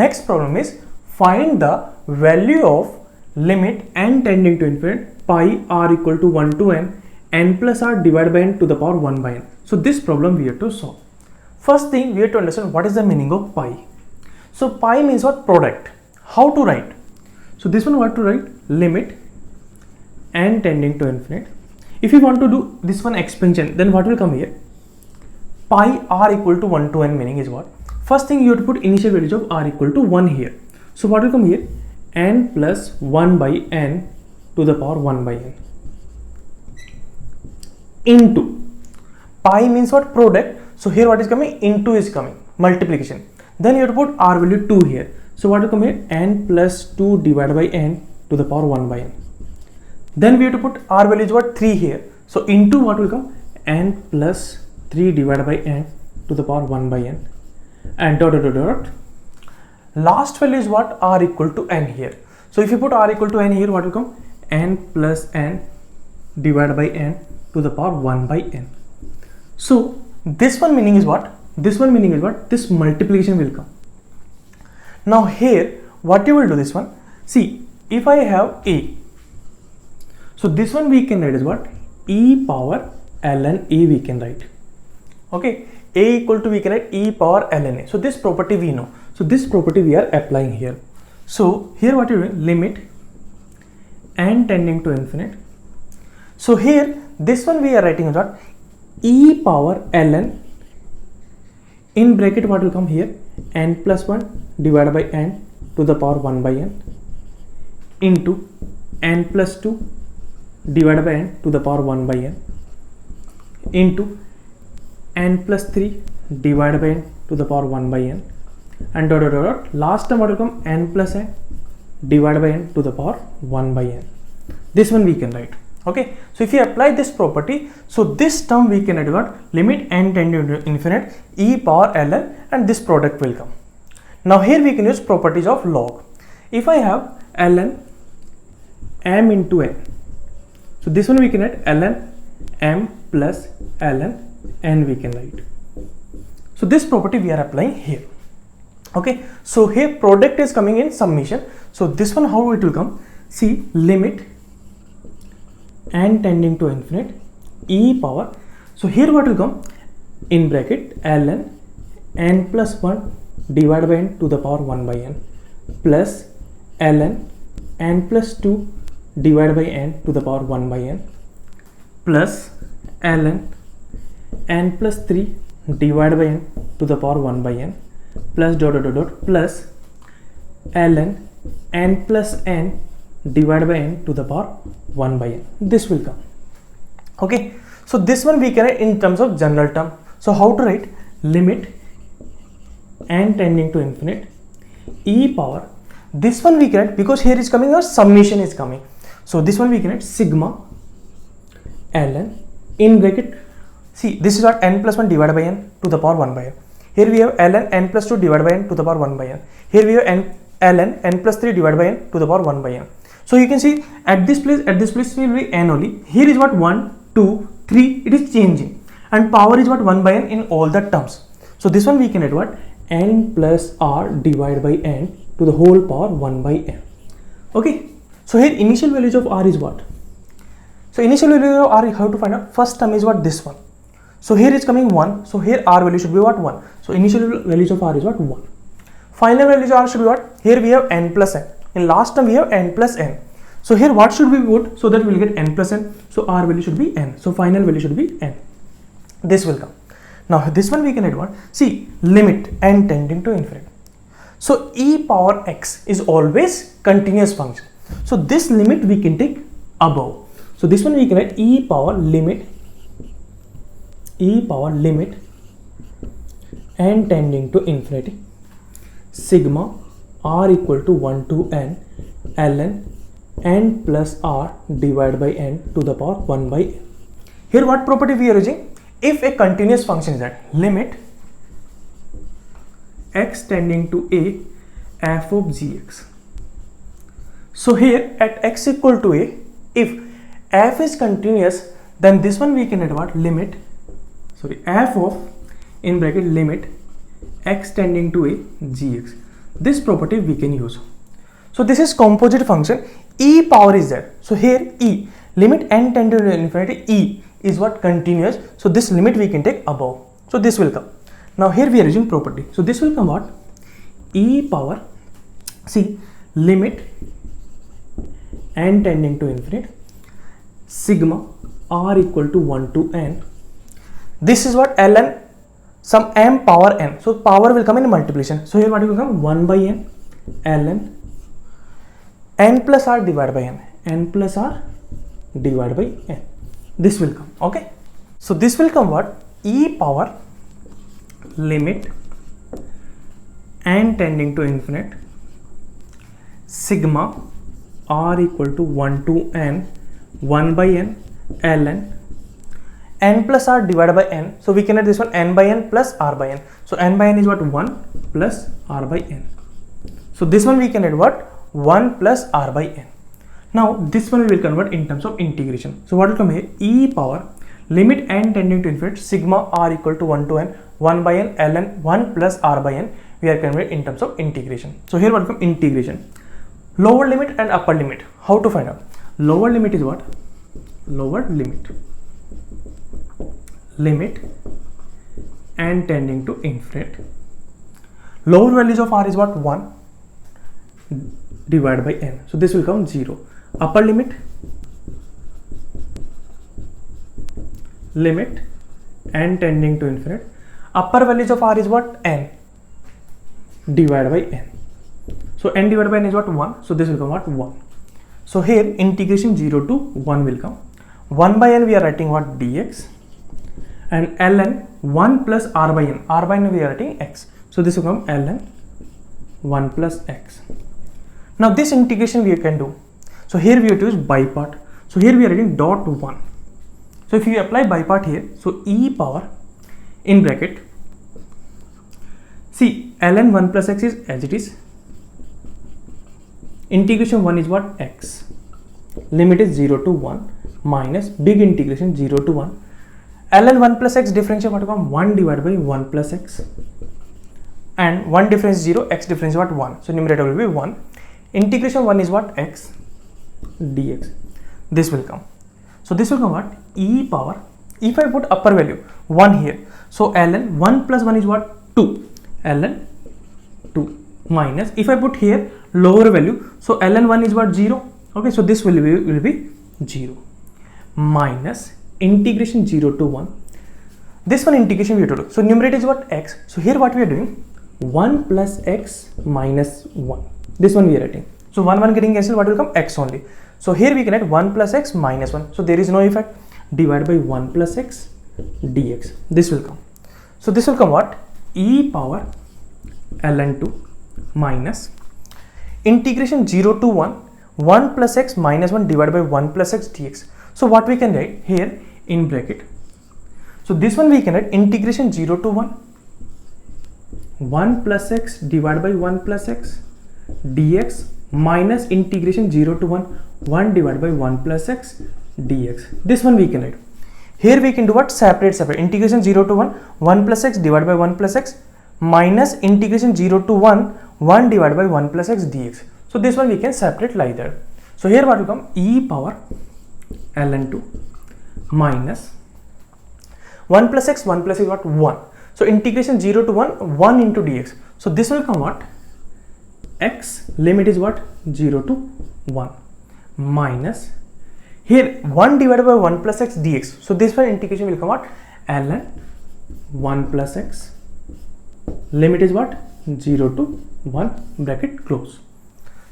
Next problem is find the value of limit n tending to infinite pi r equal to 1 to n plus r divided by n to the power 1 by n. So this problem we have to solve. First thing we have to understand what is the meaning of pi. So pi means what? Product. How to write? So this one what to write? Limit n tending to infinite. If you want to do this one expansion, then what will come here? Pi r equal to 1 to n meaning is what? First thing you have to put initial values of r equal to 1 here. So what will come here? N plus 1 by n to the power 1 by n into pi means what? Product. So here what is coming? Into is coming, multiplication. Then you have to put r value 2 here. So what will come here? N plus 2 divided by n to the power 1 by n. Then we have to put r value is what? 3 here. So into what will come? N plus 3 divided by n to the power 1 by n and dot dot dot dot. Last value is what? R equal to n here. So if you put r equal to n here, what will come? N plus n divided by n to the power 1 by n. So this one meaning is what? This one meaning is what? This multiplication will come. Now here what you will do this one? See, if I have a, so this one we can write as what? E power ln a we can write. Okay, a equal to we can write e power ln a. So this property we know. So this property we are applying here. So here what you do? Limit n tending to infinite. So here this one we are writing as what? E power ln, in bracket what will come here? N plus 1 divided by n to the power 1 by n into n plus 2 divided by n to the power 1 by n into n plus 3 divided by n to the power 1 by n and dot dot dot dot. Last term what will come? N plus n divided by n to the power 1 by n. This one we can write. Okay, so if you apply this property, so this term we can write what? Limit n tending to infinite e power ln and this product will come. Now here we can use properties of log. If I have ln m into n, so this one we can write ln m plus ln n we can write. So this property we are applying here. Okay, so here product is coming in summation. So this one how it will come? See, limit n tending to infinite e power. So here what will come? In bracket ln n plus 1 divided by n to the power 1 by n plus ln n plus 2 divided by n to the power 1 by n plus ln n plus 3 divided by n to the power 1 by n plus dot dot dot dot plus ln n plus n divided by n to the power 1 by n. This will come. Okay, so this one we can write in terms of general term. So how to write? Limit n tending to infinite e power. This one we can write because here is coming a summation is coming. So this one we can write sigma ln in bracket. See, this is what? N plus 1 divided by n to the power 1 by n. Here we have ln n plus 2 divided by n to the power 1 by n. Here we have ln n plus 3 divided by n to the power 1 by n. So you can see at this place will be n only. Here is what? 1, 2, 3, it is changing. And power is what? 1 by n in all the terms. So this one we can write what? N plus r divided by n to the whole power 1 by n. Okay. So here initial values of r is what? So initial value of r, how to find out? First term is what? This one. So here is coming 1. So here r value should be what? 1. So initial values of r is what? 1. Final values of r should be what? Here we have n plus n. In last term we have n plus n. So here what should we put? So that we will get n plus n. So r value should be n. So final value should be n. This will come. Now this one we can write what? See, limit n tending to infinite. So e power x is always continuous function. So this limit we can take above. So this one we can write e power limit n tending to infinity sigma r equal to 1 to n ln n plus r divided by n to the power 1 by n. Here what property we are using? If a continuous function is that limit x tending to a f of gx. So here at x equal to a, if f is continuous, then this one we can write what? Limit, f of in bracket limit x tending to a gx. this property we can use. So this is composite function, e power is there. So here e, limit n tending to infinity, e is what continuous. So this limit we can take above. So this will come. Now here we are using property. So this will come what? E power, see, limit n tending to infinite, sigma r equal to 1 to n. This is what ln some m power n. So power will come in multiplication. So here what will come? 1 by n ln n plus r divided by n. N plus r divided by n. This will come. Okay. So this will come what? E power limit n tending to infinite, sigma r equal to 1 to n, 1 by n ln n plus r divided by n. So we can add this one, n by n plus r by n. So n by n is what? 1 plus r by n. So this one we can add what? 1 plus r by n. Now this one we will convert in terms of integration. So what will come here? E power limit n tending to infinite, sigma r equal to 1 to n, 1 by n ln 1 plus r by n. We are converted in terms of integration. So here what will come? Integration. Lower limit and upper limit. How to find out? Lower limit is what? Lower limit. Limit n tending to infinite. Lower values of r is what? 1 divided by n. So this will come 0. Upper limit, limit n tending to infinite. Upper values of r is what? N divided by n. So n divided by n is what? 1. So this will come what? 1. So here integration 0 to 1 will come. 1 by n we are writing what? Dx. And ln 1 plus r by n. R by n we are writing x. So this will come ln 1 plus x. Now this integration we can do. So here we have to use by part. So here we are writing dot 1. So if you apply by part here, so e power in bracket, see, ln 1 plus x is as it is. Integration 1 is what? X. Limit is 0 to 1 minus big integration 0 to 1. ln 1 plus x differential what will come? 1 divided by 1 plus x. And 1 difference is 0, x difference is what? 1. So numerator will be 1. Integration 1 is what? X dx. This will come. So this will come what? E power. If I put upper value 1 here, so ln 1 plus 1 is what? 2. ln 2 minus, if I put here lower value, so ln 1 is what? 0. Okay, so this will be 0 minus integration 0 to 1. This one integration we have to do. So numerator is what? X. So here what we are doing? 1 plus x minus 1. This one we are writing. So 1 getting cancelled, what will come? X only. So here we can add 1 plus x minus 1. So there is no effect. Divided by 1 plus x dx. This will come. So this will come what? E power ln 2 minus integration 0 to 1, 1 plus x minus 1 divided by 1 plus x dx. So what we can write here in bracket. So this one we can write integration 0 to 1, 1 plus x divided by 1 plus x dx minus integration 0 to 1, 1 divided by 1 plus x dx. This one we can write. Here we can do what? Separate. Integration 0 to 1, 1 plus x divided by 1 plus x minus integration 0 to 1, 1 divided by 1 plus x dx. So this one we can separate like that. So here what will come? E power ln 2 minus 1 plus x, 1 plus x what? 1. So integration 0 to 1, 1 into dx. So this will come what? X limit is what? 0 to 1 minus here 1 divided by 1 plus x dx. So this one integration will come what? ln 1 plus x. Limit is what? 0 to 1 bracket close.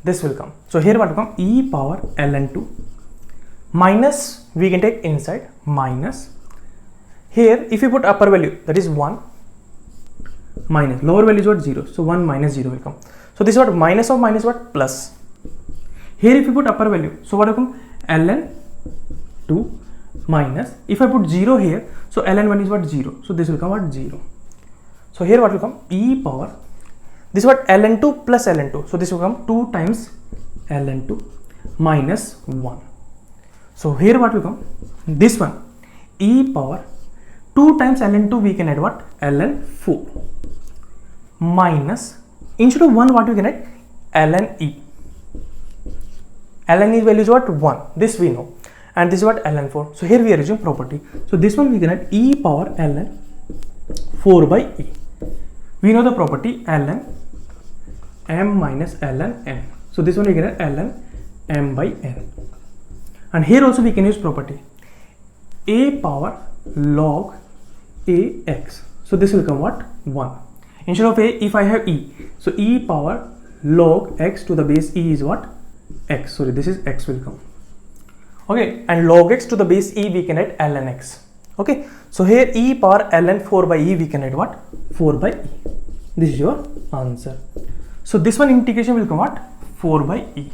This will come. So here what will come? E power ln 2 minus, we can take inside, minus. Here if you put upper value, that is 1 minus lower value is what? 0. So 1 minus 0 will come. So this is what? Minus of minus what? Plus. Here if you put upper value, so what will come? ln 2 minus, if I put 0 here, so ln 1 is what? 0. So this will come what? 0. So here what will come? E power, this is what? ln 2 plus ln 2. So this will come 2 times ln 2 minus 1. So here what will come? This one, e power 2 times ln 2 we can add what? ln 4 minus Instead of 1, what we can write? ln e. Ln e value is what? 1. This we know. And this is what? ln 4. So here we are using property. So this one we can write e power ln 4 by e. We know the property ln m minus ln n. So this one we can write ln m by n. And here also we can use property a power log ax. So this will come what? 1. Instead of a, if I have e, so e power log x to the base e is what? X. Sorry, this is x will come. Okay, and log x to the base e we can write ln x. Okay, so here e power ln 4 by e we can write what? 4 by e. This is your answer. So this one integration will come what? 4 by e.